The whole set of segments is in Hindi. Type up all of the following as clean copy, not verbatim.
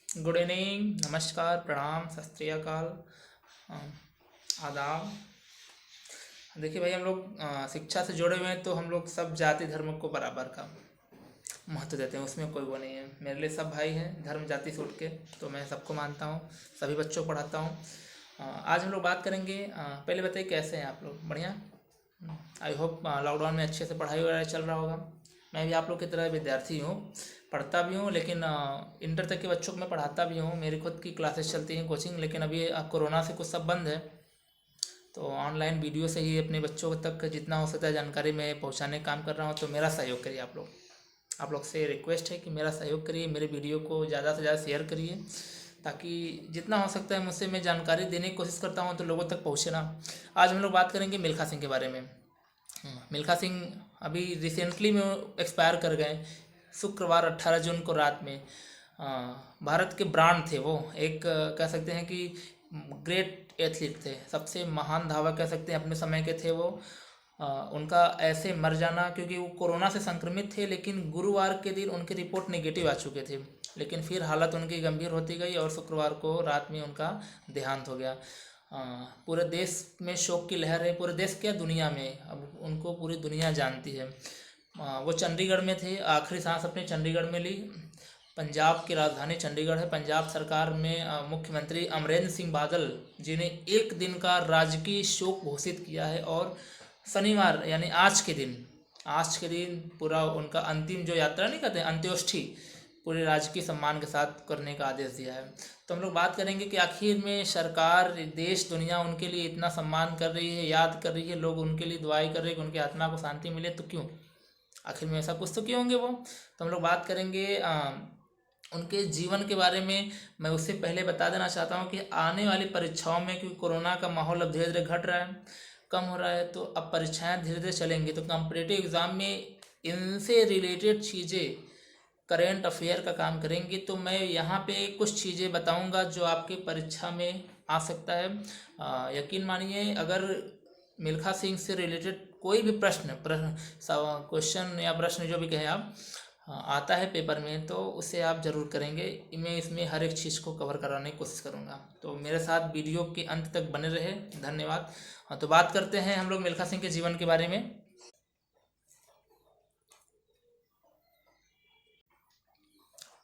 गुड इवनिंग, नमस्कार, प्रणाम, सत श्री अकाल, आदाब। देखिए भाई, हम लोग शिक्षा से जुड़े हुए हैं तो हम लोग सब जाति धर्म को बराबर का महत्व देते हैं। उसमें कोई वो नहीं है। मेरे लिए सब भाई हैं, धर्म जाति से उठ के। तो मैं सबको मानता हूँ, सभी बच्चों को पढ़ाता हूँ। आज हम लोग बात करेंगे। पहले बताइए कैसे हैं आप लोग? बढ़िया। आई होप लॉकडाउन में अच्छे से पढ़ाई वगैरह चल रहा होगा। मैं भी आप लोग की तरह विद्यार्थी हूँ, पढ़ता भी हूँ, लेकिन इंटर तक के बच्चों को मैं पढ़ाता भी हूँ। मेरी खुद की क्लासेस चलती हैं, कोचिंग। लेकिन अभी कोरोना से कुछ सब बंद है, तो ऑनलाइन वीडियो से ही अपने बच्चों तक जितना हो सकता है जानकारी मैं पहुँचाने का काम कर रहा हूँ। तो मेरा सहयोग करिए आप लोग। आप लोग से रिक्वेस्ट है कि मेरा सहयोग करिए, मेरे वीडियो को ज़्यादा से ज़्यादा शेयर करिए, ताकि जितना हो सकता है मुझसे मैं जानकारी देने की कोशिश करता हूँ तो लोगों तक पहुँचे ना। आज हम लोग बात करेंगे मिल्खा सिंह के बारे में। मिल्खा सिंह अभी रिसेंटली में एक्सपायर कर गए, शुक्रवार 18 जून को रात में। भारत के ब्रांड थे वो। एक कह सकते हैं कि ग्रेट एथलीट थे, सबसे महान धावक कह सकते हैं अपने समय के थे वो। उनका ऐसे मर जाना, क्योंकि वो कोरोना से संक्रमित थे, लेकिन गुरुवार के दिन उनकी रिपोर्ट नेगेटिव आ चुके थे। लेकिन फिर हालत उनकी गंभीर होती गई और शुक्रवार को रात में उनका देहांत हो गया। पूरे देश में शोक की लहर है, पूरे देश क्या दुनिया में, अब उनको पूरी दुनिया जानती है। वो चंडीगढ़ में थे, आखिरी सांस अपने चंडीगढ़ में ली। पंजाब की राजधानी चंडीगढ़ है। पंजाब सरकार में मुख्यमंत्री अमरिंदर सिंह बादल जी ने एक दिन का राजकीय शोक घोषित किया है, और शनिवार यानी आज के दिन पूरा उनका अंतिम जो यात्रा नहीं कहते, अंत्येष्टि पूरे राजकीय सम्मान के साथ करने का आदेश दिया है। तो हम लोग बात करेंगे कि आखिर में सरकार, देश, दुनिया उनके लिए इतना सम्मान कर रही है, याद कर रही है, लोग उनके लिए दुआई कर रहे हैं कि उनकी आत्मा को शांति मिले, तो क्यों? आखिर में ऐसा कुछ तो क्यों होंगे वो। तो हम लोग बात करेंगे उनके जीवन के बारे में। मैं उससे पहले बता देना चाहता हूँ कि आने वाली परीक्षाओं में, क्योंकि कोरोना का माहौल अब धीरे धीरे घट रहा है, कम हो रहा है, तो अब परीक्षाएं धीरे धीरे चलेंगी। तो कॉम्पिटिटिव एग्ज़ाम में इनसे रिलेटेड चीज़ें, करेंट अफेयर का काम करेंगे। तो मैं यहाँ पे कुछ चीज़ें बताऊँगा जो आपके परीक्षा में आ सकता है। यकीन मानिए, अगर मिल्खा सिंह से रिलेटेड कोई भी क्वेश्चन या प्रश्न जो भी कहें आप, आता है पेपर में, तो उसे आप ज़रूर करेंगे। मैं इसमें हर एक चीज़ को कवर कराने की कोशिश करूँगा। तो मेरे साथ वीडियो के अंत तक बने रहे। धन्यवाद। हाँ, तो बात करते हैं हम लोग मिल्खा सिंह के जीवन के बारे में।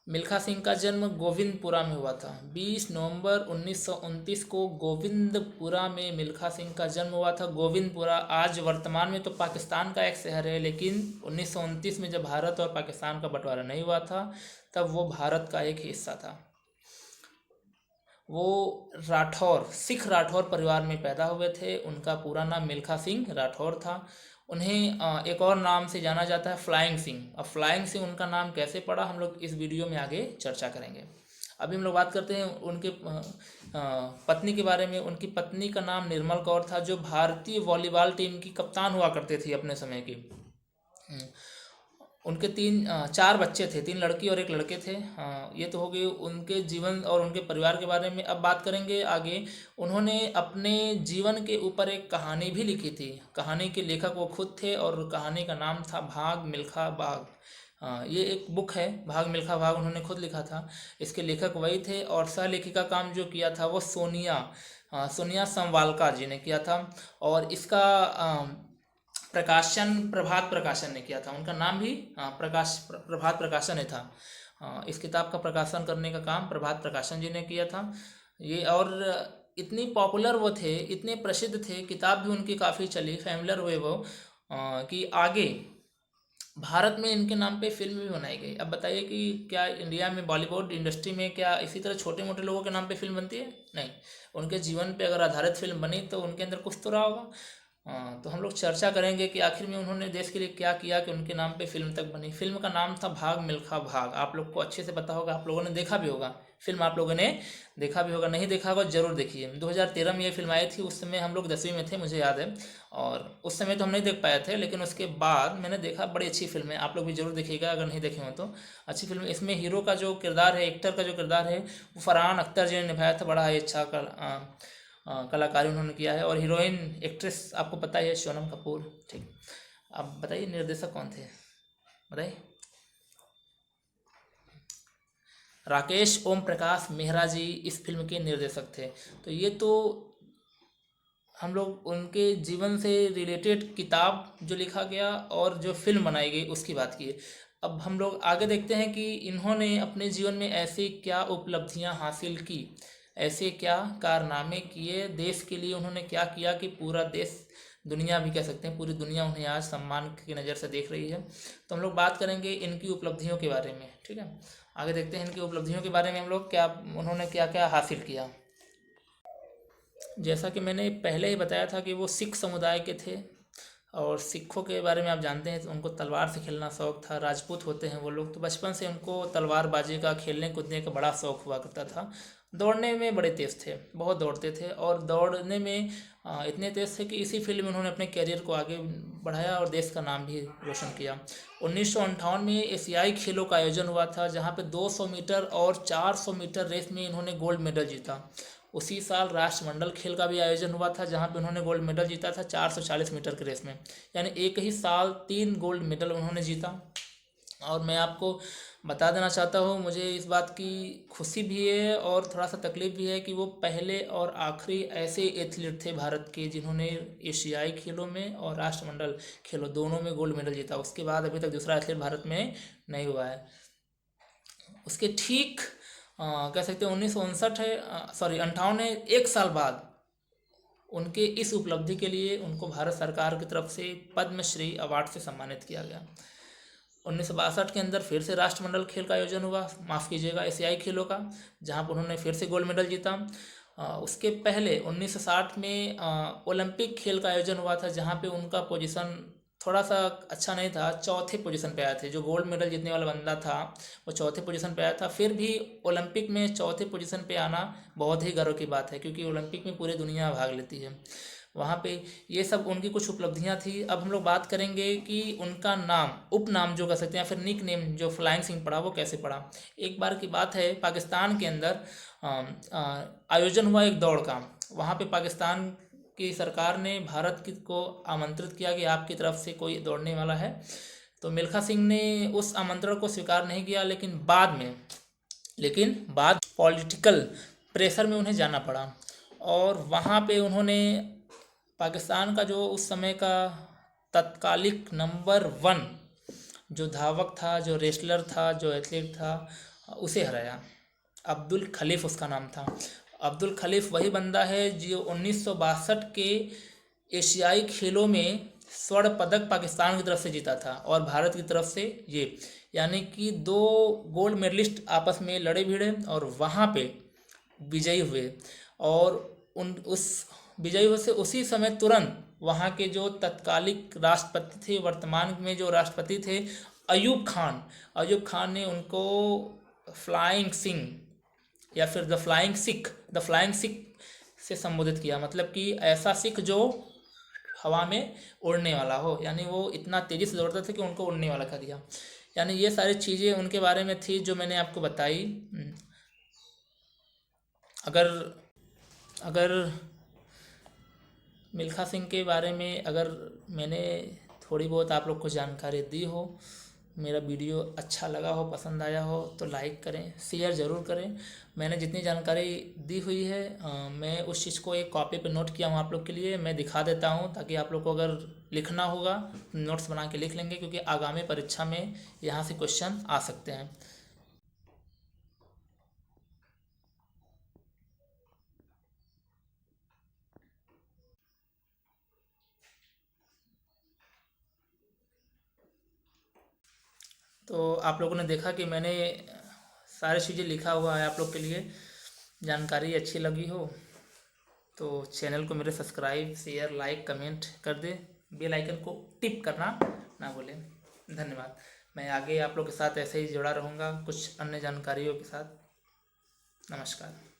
मिल्खा सिंह का जन्म गोविंदपुरा में हुआ था। 20 नवंबर 1929 को गोविंदपुरा में मिल्खा सिंह का जन्म हुआ था। गोविंदपुरा आज वर्तमान में तो पाकिस्तान का एक शहर है, लेकिन 1929 में जब भारत और पाकिस्तान का बंटवारा नहीं हुआ था, तब वो भारत का एक हिस्सा था। वो सिख राठौर परिवार में पैदा हुए थे। उनका पूरा नाम मिल्खा सिंह राठौर था। उन्हें एक और नाम से जाना जाता है, फ्लाइंग सिंह। अब फ्लाइंग सिंह उनका नाम कैसे पड़ा, हम लोग इस वीडियो में आगे चर्चा करेंगे। अभी हम लोग बात करते हैं उनके पत्नी के बारे में। उनकी पत्नी का नाम निर्मल कौर था, जो भारतीय वॉलीबॉल टीम की कप्तान हुआ करते थे अपने समय की। उनके चार बच्चे थे, तीन लड़की और एक लड़के थे। हाँ, ये तो हो गए उनके जीवन और उनके परिवार के बारे में। अब बात करेंगे आगे। उन्होंने अपने जीवन के ऊपर एक कहानी भी लिखी थी। कहानी के लेखक वो खुद थे, और कहानी का नाम था भाग मिल्खा भाग। हाँ, ये एक बुक है, भाग मिल्खा भाग, उन्होंने खुद लिखा था। इसके लेखक वही थे, और सह लेखिका काम जो किया था वो सोनिया संवालका जी ने किया था। और इसका प्रकाशन प्रभात प्रकाशन ने किया था। उनका नाम भी प्रभात प्रकाशन ही था। इस किताब का प्रकाशन करने का काम प्रभात प्रकाशन जी ने किया था। ये और इतनी पॉपुलर वो थे, इतने प्रसिद्ध थे, किताब भी उनकी काफ़ी चली, फेमलर हुए वो, कि आगे भारत में इनके नाम पे फिल्म भी बनाई गई। अब बताइए कि क्या इंडिया में बॉलीवुड इंडस्ट्री में क्या इसी तरह छोटे मोटे लोगों के नाम पे फिल्म बनती है? नहीं। उनके जीवन पे अगर आधारित फिल्म बनी तो उनके अंदर कुछ तो रहा होगा। तो हम लोग चर्चा करेंगे कि आखिर में उन्होंने देश के लिए क्या किया कि उनके नाम पे फिल्म तक बनी। फिल्म का नाम था भाग मिल्खा भाग। आप लोग को अच्छे से पता होगा, आप लोगों ने देखा भी होगा फिल्म, आप लोगों ने देखा भी होगा, नहीं देखा होगा जरूर देखिए। 2013 में ये फिल्म आई थी। उस समय हम लोग 10वीं में थे, मुझे याद है। और उस समय तो हम नहीं देख पाए थे, लेकिन उसके बाद मैंने देखा। बड़ी अच्छी फिल्म है, आप लोग भी जरूर देखिएगा अगर नहीं देखे हो तो। अच्छी फिल्म है। इसमें हीरो का जो किरदार है, एक्टर का जो किरदार है, वो फरहान अख्तर जी ने निभाया था। बड़ा ही अच्छा कलाकारी उन्होंने किया है। और हीरोइन एक्ट्रेस आपको पता ही है, सोनम कपूर। ठीक। अब बताइए निर्देशक कौन थे, बताइए। राकेश ओम प्रकाश मेहरा जी इस फिल्म के निर्देशक थे। तो ये तो हम लोग उनके जीवन से रिलेटेड किताब जो लिखा गया और जो फिल्म बनाई गई उसकी बात की। अब हम लोग आगे देखते हैं कि इन्होंने अपने जीवन में ऐसी क्या उपलब्धियां हासिल की, ऐसे क्या कारनामे किए, देश के लिए उन्होंने क्या किया कि पूरा देश, दुनिया भी कह सकते हैं, पूरी दुनिया उन्हें आज सम्मान की नज़र से देख रही है। तो हम लोग बात करेंगे इनकी उपलब्धियों के बारे में, ठीक है। आगे देखते हैं इनकी उपलब्धियों के बारे में हम लोग क्या, उन्होंने क्या क्या हासिल किया। जैसा कि मैंने पहले ही बताया था कि वो सिख समुदाय के थे और सिखों के बारे में आप जानते हैं तो उनको तलवार से खेलना शौक था, राजपूत होते हैं वो लोग, तो बचपन से उनको तलवारबाजी का, खेलने कूदने का बड़ा शौक हुआ करता था। दौड़ने में बड़े तेज़ थे, बहुत दौड़ते थे और दौड़ने में इतने तेज़ थे कि इसी फील्ड में उन्होंने अपने करियर को आगे बढ़ाया और देश का नाम भी रोशन किया। 1958 में एशियाई खेलों का आयोजन हुआ था जहाँ पे 200 मीटर और 400 मीटर रेस में इन्होंने गोल्ड मेडल जीता। उसी साल राष्ट्रमंडल खेल का भी आयोजन हुआ था जहाँ पे उन्होंने गोल्ड मेडल जीता था 440 मीटर के रेस में, यानी एक ही साल 3 गोल्ड मेडल उन्होंने जीता। और मैं आपको बता देना चाहता हूँ, मुझे इस बात की खुशी भी है और थोड़ा सा तकलीफ भी है कि वो पहले और आखिरी ऐसे एथलीट थे भारत के जिन्होंने एशियाई खेलों में और राष्ट्रमंडल खेलों दोनों में गोल्ड मेडल जीता। उसके बाद अभी तक दूसरा एथलीट भारत में नहीं हुआ है। उसके ठीक कह सकते हैं 1959 है, सॉरी 58 है, एक साल बाद उनके इस उपलब्धि के लिए उनको भारत सरकार की तरफ से पद्मश्री अवार्ड से सम्मानित किया गया। 1962 के अंदर फिर से राष्ट्रमंडल खेल का आयोजन हुआ, माफ़ कीजिएगा एशियाई खेलों का, जहां पर उन्होंने फिर से गोल्ड मेडल जीता। उसके पहले 1960 में ओलंपिक खेल का आयोजन हुआ था जहां पे उनका पोजीशन थोड़ा सा अच्छा नहीं था, चौथे पोजीशन पे आए थे। जो गोल्ड मेडल जीतने वाला बंदा था वो चौथे पोजीशन पे आया था। फिर भी ओलंपिक में चौथे पोजीशन पे आना बहुत ही गर्व की बात है क्योंकि ओलंपिक में पूरी दुनिया भाग लेती है वहाँ पे। ये सब उनकी कुछ उपलब्धियाँ थी। अब हम लोग बात करेंगे कि उनका नाम, उपनाम जो कह सकते हैं या फिर निक नेम जो फ्लाइंग सिंह पड़ा वो कैसे पड़ा। एक बार की बात है, पाकिस्तान के अंदर आयोजन हुआ एक दौड़ का। वहाँ पे पाकिस्तान की सरकार ने भारत को आमंत्रित किया कि आपकी तरफ से कोई दौड़ने वाला है। तो मिल्खा सिंह ने उस आमंत्रण को स्वीकार नहीं किया, लेकिन बाद पॉलिटिकल प्रेशर में उन्हें जाना पड़ा और वहाँ पे उन्होंने पाकिस्तान का जो उस समय का तत्कालिक नंबर 1 जो धावक था, जो रेसलर था, जो एथलीट था, उसे हराया। अब्दुल खलीफ उसका नाम था। अब्दुल खलीफ वही बंदा है जो 1962 के एशियाई खेलों में स्वर्ण पदक पाकिस्तान की तरफ से जीता था और भारत की तरफ से ये, यानी कि 2 गोल्ड मेडलिस्ट आपस में लड़े भिड़े और वहाँ पे विजयी हुए। और उस विजयी हुए से उसी समय तुरंत वहाँ के जो तत्कालिक राष्ट्रपति थे, वर्तमान में जो राष्ट्रपति थे अयूब खान ने उनको फ्लाइंग सिंह या फिर द फ्लाइंग सिख से संबोधित किया। मतलब कि ऐसा सिख जो हवा में उड़ने वाला हो, यानी वो इतना तेज़ी से दौड़ता था कि उनको उड़ने वाला कर दिया। यानी ये सारी चीज़ें उनके बारे में थी जो मैंने आपको बताई। अगर अगर मिल्खा सिंह के बारे में अगर मैंने थोड़ी बहुत आप लोग को जानकारी दी हो, मेरा वीडियो अच्छा लगा हो, पसंद आया हो तो लाइक करें, शेयर ज़रूर करें। मैंने जितनी जानकारी दी हुई है मैं उस चीज़ को एक कॉपी पे नोट किया हूँ आप लोग के लिए, मैं दिखा देता हूँ ताकि आप लोग को अगर लिखना होगा नोट्स बना के लिख लेंगे क्योंकि आगामी परीक्षा में यहाँ से क्वेश्चन आ सकते हैं। तो आप लोगों ने देखा कि मैंने सारी चीज़ें लिखा हुआ है आप लोग के लिए। जानकारी अच्छी लगी हो तो चैनल को मेरे सब्सक्राइब, शेयर, लाइक, कमेंट कर दे। बेल आइकन को टिप करना ना भूलें। धन्यवाद। मैं आगे आप लोग के साथ ऐसे ही जुड़ा रहूँगा कुछ अन्य जानकारियों के साथ। नमस्कार।